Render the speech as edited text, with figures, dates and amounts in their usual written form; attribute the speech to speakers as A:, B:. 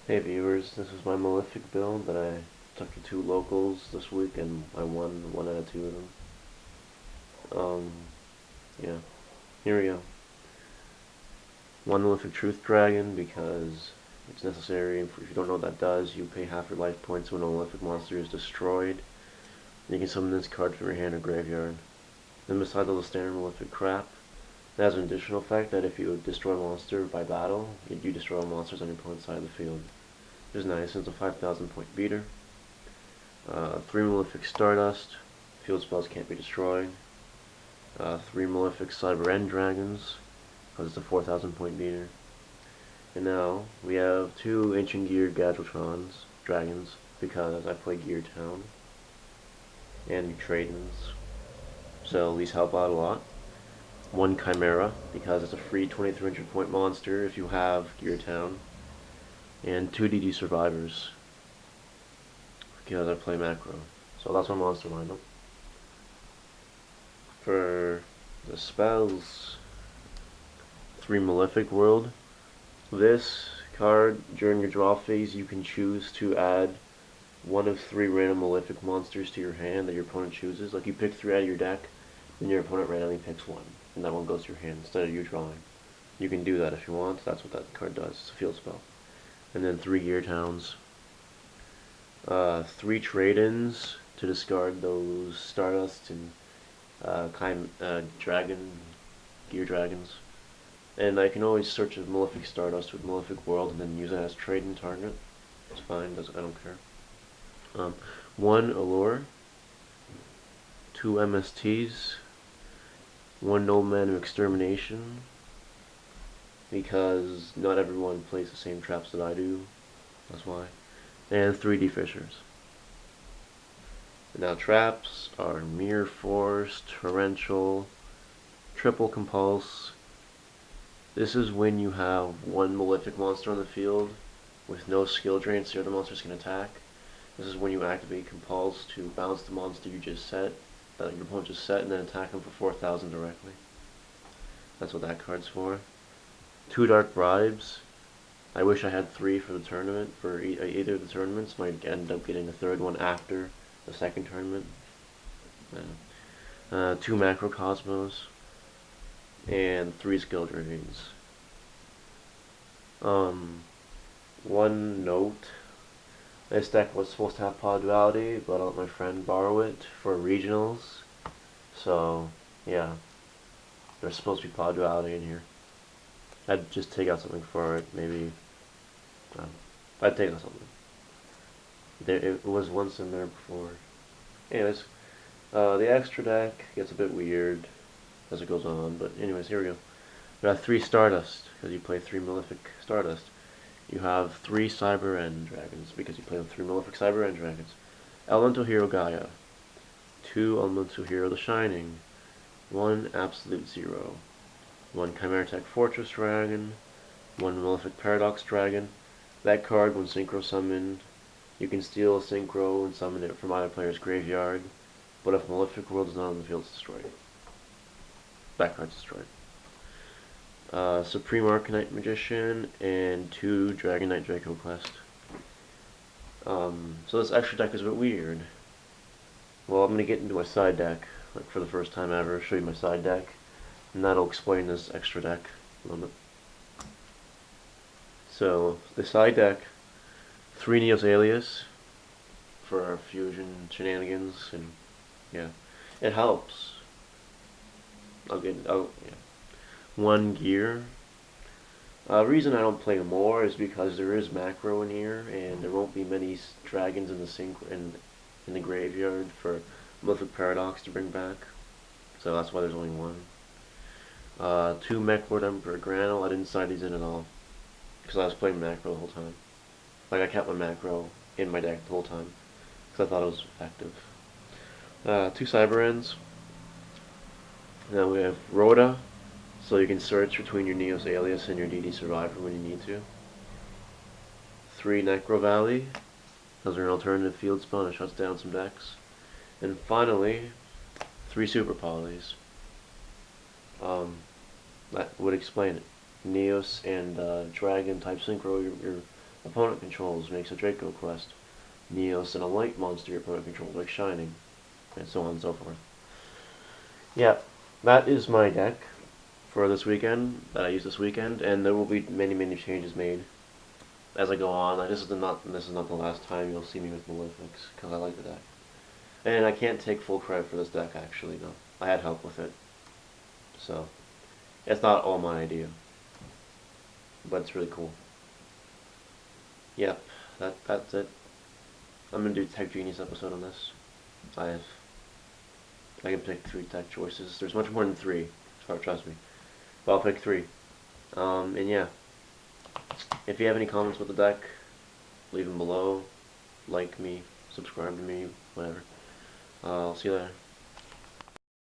A: Hey viewers, this is my Malefic build that I took to two locals this week and I won one out of two of them. Um, yeah, here we go. One Malefic Truth Dragon because it's necessary. If you don't know what that does, you pay half your life points when a Malefic monster is destroyed. You can summon this card from your hand or graveyard. Then besides all the standard Malefic crap, it has an additional effect that if you destroy a monster by battle, you destroy all monsters on your opponent's side of the field. Which is nice. It's a 5,000 point beater. 3 Malefic Stardust. Field spells can't be destroyed. 3 Malefic Cyber End Dragons, because it's a 4,000 point beater. And now we have 2 Ancient Gear Gadgetrons, dragons, because I play Gear Town. And Tradens. So these help out a lot. 1 Chimera, because it's a free 2,300 point monster if you have Gear Town. And 2 DD Survivors, because I play macro. So that's my monster lineup. For the spells, 3 Malefic World. This card, during your draw phase, you can choose to add one of 3 random Malefic monsters to your hand that your opponent chooses. Like you pick 3 out of your deck, then your opponent randomly picks 1, and that one goes to your hand instead of you drawing. You can do that if you want. That's what that card does. It's a field spell. And then 3 Gear Towns. 3 trade-ins to discard those Stardust and Dragon, Gear Dragons. And I can always search a Malefic Stardust with Malefic World and then use it as trade-in target. It's fine, I don't care. 1 Allure. 2 MSTs. 1 No Man of Extermination. Because not everyone plays the same traps that I do. That's why. And 3D Fishers. Now traps are Mirror Force, Torrential, Triple Compulse. This is when you have 1 Malefic monster on the field with no skill drain so the other monsters can attack. This is when you activate Compulse to bounce the monster you just set, that your opponent just set, and then attack them for 4,000 directly. That's what that card's for. 2 Dark Bribes. I wish I had 3 for the tournament, for either of the tournaments. Might end up getting a 3rd one after the 2nd tournament. 2 Macrocosmos, and 3 Skill Drains. 1 note. This deck was supposed to have Pod Duality, but I let my friend borrow it for regionals. So, yeah. There's supposed to be Pod Duality in here. I'd just take out something for it, maybe. I'd take out something. It was once in there before. Anyways, the extra deck gets a bit weird as it goes on, but anyways, here we go. We have 3 Stardust, because you play 3 Malefic Stardust. You have 3 Cyber End Dragons, because you play 3 Malefic Cyber End Dragons. Elemental Hero Gaia. 2 Elemental Hero The Shining. 1 Absolute Zero. 1 Chimeratech Fortress Dragon. 1 Malefic Paradox Dragon. That card, when synchro summoned, you can steal a synchro and summon it from either player's graveyard, but if Malefic World is not on the field, it's destroyed. That card's destroyed. Supreme Arcanite Magician, and 2 Dragon Knight Draco Quest. So this extra deck is a bit weird. Well, I'm going to get into my side deck, like for the first time ever, show you my side deck, and that'll explain this extra deck a little bit. So, the side deck, 3 Neos Alias for our fusion shenanigans, and yeah, it helps. Yeah. 1 Gear. Reason I don't play more is because there is macro in here, and there won't be many dragons in the graveyard for Malefic Paradox to bring back. So that's why there's only 1. 2 Mech Lord Emperor Granel. I didn't side these in at all, because I was playing macro the whole time. Like, I kept my macro in my deck the whole time, because I thought it was effective. 2 Cyber Ends. Now we have Rhoda, so you can search between your Neos Alias and your DD Survivor when you need to. 3 Necro Valley. Those are an alternative field spell and it shuts down some decks. And finally, 3 Super Polys. That would explain it. Neos and Dragon type synchro, your Opponent controls makes a Draco quest. Neos and a light monster your opponent controls, like Shining, and so on and so forth. Yeah, that is my deck for this weekend, that I use this weekend, and there will be many changes made as I go on. This is not the last time you'll see me with Malefics, because I like the deck. And I can't take full credit for this deck, actually, no. I had help with it. So, it's not all my idea. But it's really cool. Yep, that's it. I'm gonna do a Tech Genius episode on this. I can pick 3 tech choices. There's much more than 3, trust me. But I'll pick 3. And yeah. If you have any comments with the deck, leave them below. Like me, subscribe to me, whatever. I'll see you later.